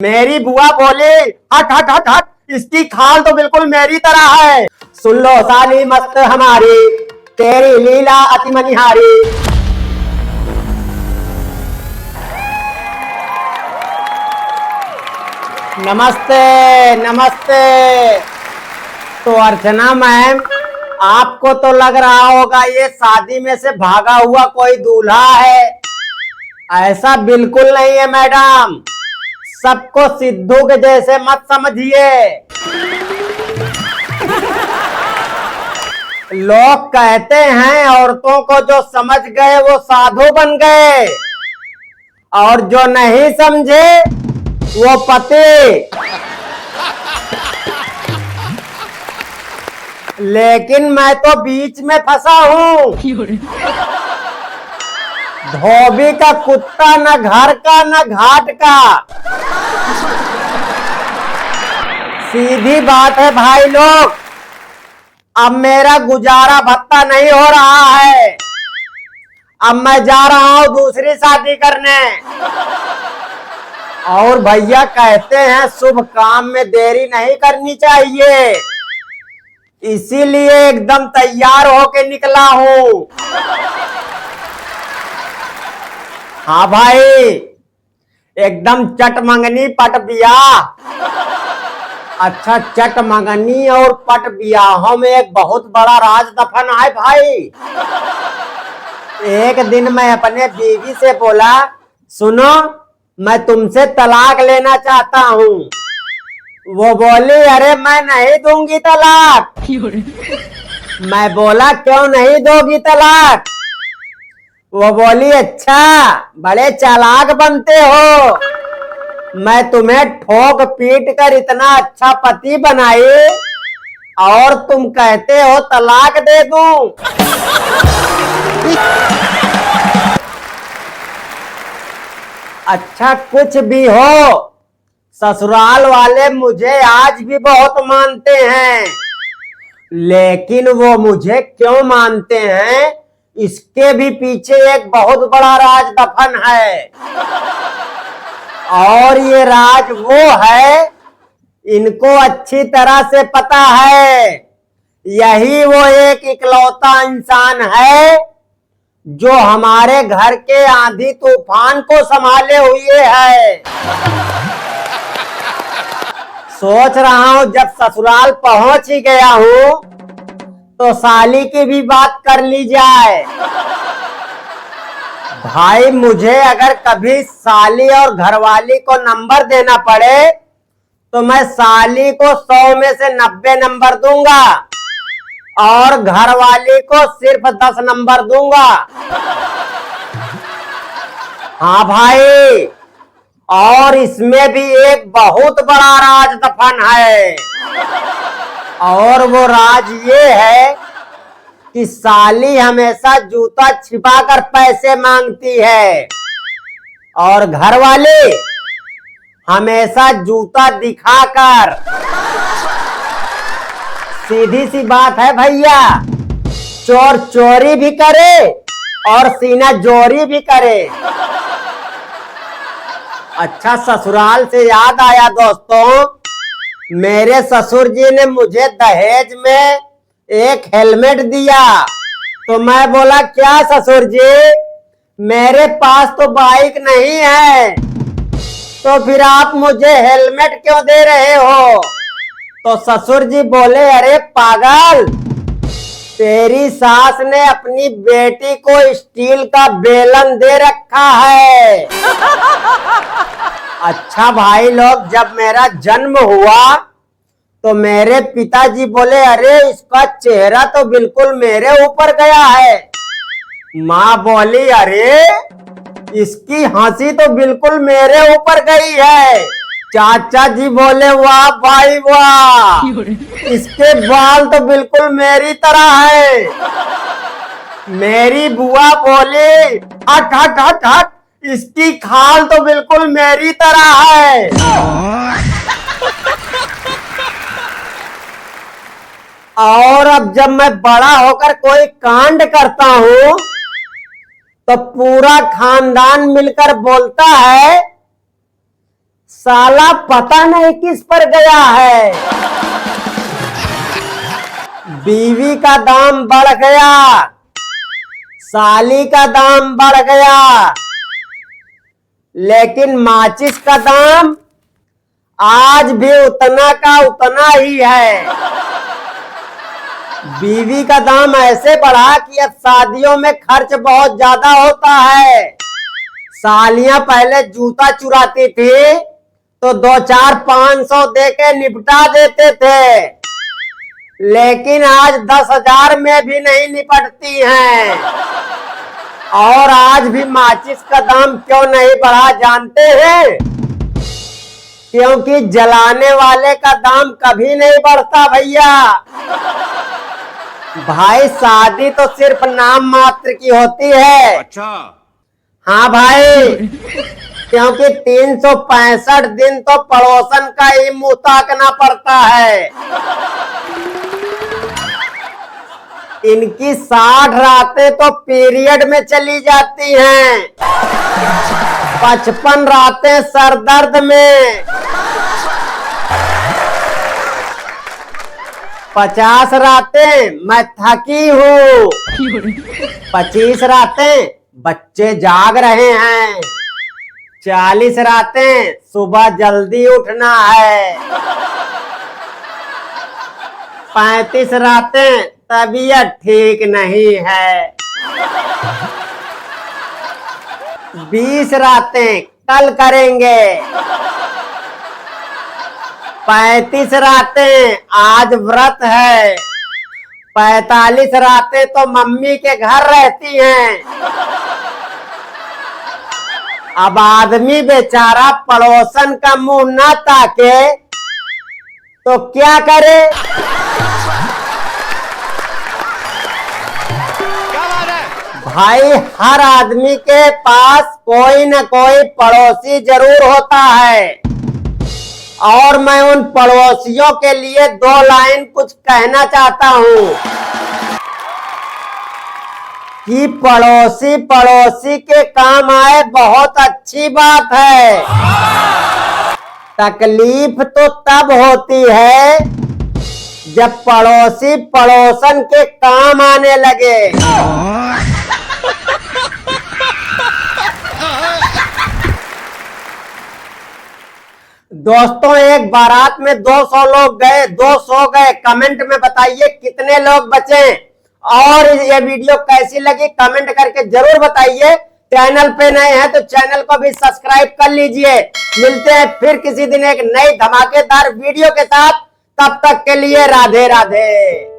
मेरी बुआ बोली, हट हट हट हट, इसकी खाल तो बिल्कुल मेरी तरह है। सुन लो साली मस्त हमारी, तेरी लीला अति मनिहारी। नमस्ते नमस्ते। तो अर्चना मैम, आपको तो लग रहा होगा ये शादी में से भागा हुआ कोई दूल्हा है। ऐसा बिल्कुल नहीं है मैडम, सबको सिद्धू के जैसे मत समझिए। लोग कहते हैं औरतों को जो समझ गए वो साधु बन गए, और जो नहीं समझे वो पति। लेकिन मैं तो बीच में फंसा हूँ। धोबी का कुत्ता, न घर का न घाट का। सीधी बात है भाई लोग, अब मेरा गुजारा भत्ता नहीं हो रहा है। अब मैं जा रहा हूं दूसरी शादी करने। और भैया कहते हैं शुभ काम में देरी नहीं करनी चाहिए, इसीलिए एकदम तैयार होके निकला हूं। हाँ भाई, एकदम चट मंगनी पट बियाह। अच्छा, चट मंगनी और पट बियाहों में एक बहुत बड़ा राज दफन है भाई। एक दिन मैं अपने बीवी से बोला, सुनो मैं तुमसे तलाक लेना चाहता हूँ। वो बोली, अरे मैं नहीं दूंगी तलाक। मैं बोला, क्यों नहीं दोगी तलाक? वो बोली, अच्छा बड़े चालाक बनते हो, मैं तुम्हें ठोक पीट कर इतना अच्छा पति बनाई और तुम कहते हो तलाक दे दूं। अच्छा कुछ भी हो, ससुराल वाले मुझे आज भी बहुत मानते हैं, लेकिन वो मुझे क्यों मानते हैं इसके भी पीछे एक बहुत बड़ा राज दफन है। और ये राज वो है, इनको अच्छी तरह से पता है। यही वो एक इकलौता इंसान है जो हमारे घर के आंधी तूफान को संभाले हुए है। सोच रहा हूं जब ससुराल पहुंच ही गया हूं तो साली की भी बात कर ली जाए। भाई मुझे अगर कभी साली और घरवाली को नंबर देना पड़े तो मैं साली को 100 में से 90 नंबर दूंगा और घरवाली को सिर्फ 10 नंबर दूंगा। हाँ भाई, और इसमें भी एक बहुत बड़ा राज दफन है, और वो राज ये है कि साली हमेशा जूता छिपाकर पैसे मांगती है और घरवाले हमेशा जूता दिखाकर। सीधी सी बात है भैया, चोर चोरी भी करे और सीना जोरी भी करे। अच्छा, ससुराल से याद आया दोस्तों, मेरे ससुर जी ने मुझे दहेज में एक हेलमेट दिया। तो मैं बोला, क्या ससुर जी, मेरे पास तो बाइक नहीं है, तो फिर आप मुझे हेलमेट क्यों दे रहे हो? तो ससुर जी बोले, अरे पागल, तेरी सास ने अपनी बेटी को स्टील का बेलन दे रखा है। अच्छा भाई लोग, जब मेरा जन्म हुआ तो मेरे पिताजी बोले, अरे इसका चेहरा तो बिल्कुल मेरे ऊपर गया है। माँ बोली, अरे इसकी हंसी तो बिल्कुल मेरे ऊपर गई है। चाचा जी बोले, वाह भाई वाह, इसके बाल तो बिल्कुल मेरी तरह है। मेरी बुआ बोली, हट हट हट हट, इसकी खाल तो बिल्कुल मेरी तरह है। और अब जब मैं बड़ा होकर कोई कांड करता हूँ तो पूरा खानदान मिलकर बोलता है, साला पता नहीं किस पर गया है। बीवी का दाम बढ़ गया, साली का दाम बढ़ गया, लेकिन माचिस का दाम आज भी उतना का उतना ही है। बीवी का दाम ऐसे बढ़ा कि अब शादियों में खर्च बहुत ज्यादा होता है। सालियां पहले जूता चुराती थी तो 2-4-500 दे के निपटा देते थे, लेकिन आज 10,000 में भी नहीं निपटती हैं। और आज भी माचिस का दाम क्यों नहीं बढ़ा जानते हैं? क्योंकि जलाने वाले का दाम कभी नहीं बढ़ता भैया। भाई शादी तो सिर्फ नाम मात्र की होती है। अच्छा। हाँ भाई, क्योंकि 365 दिन तो पड़ोसन का ही मुंह ताकना पड़ता है। इनकी 60 रातें तो पीरियड में चली जाती हैं, 55 रातें सर दर्द में, 50 रातें मैं थकी हूँ, 25 रातें बच्चे जाग रहे हैं, 40 रातें सुबह जल्दी उठना है, 35 रातें तबीयत ठीक नहीं है, 20 रातें कल करेंगे, 35 रातें आज व्रत है, 45 रातें तो मम्मी के घर रहती हैं। अब आदमी बेचारा पड़ोसन का मुंह ना ताके तो क्या करे? भाई हर आदमी के पास कोई न कोई पड़ोसी जरूर होता है, और मैं उन पड़ोसियों के लिए 2 लाइन कुछ कहना चाहता हूँ कि पड़ोसी पड़ोसी के काम आए बहुत अच्छी बात है। तकलीफ तो तब होती है जब पड़ोसी पड़ोसन के काम आने लगे। दोस्तों, एक बारात में 200 लोग गए, 200 गए। कमेंट में बताइए कितने लोग बचे, और ये वीडियो कैसी लगी कमेंट करके जरूर बताइए। चैनल पे नए हैं तो चैनल को भी सब्सक्राइब कर लीजिए। मिलते हैं फिर किसी दिन एक नई धमाकेदार वीडियो के साथ। तब तक के लिए राधे राधे।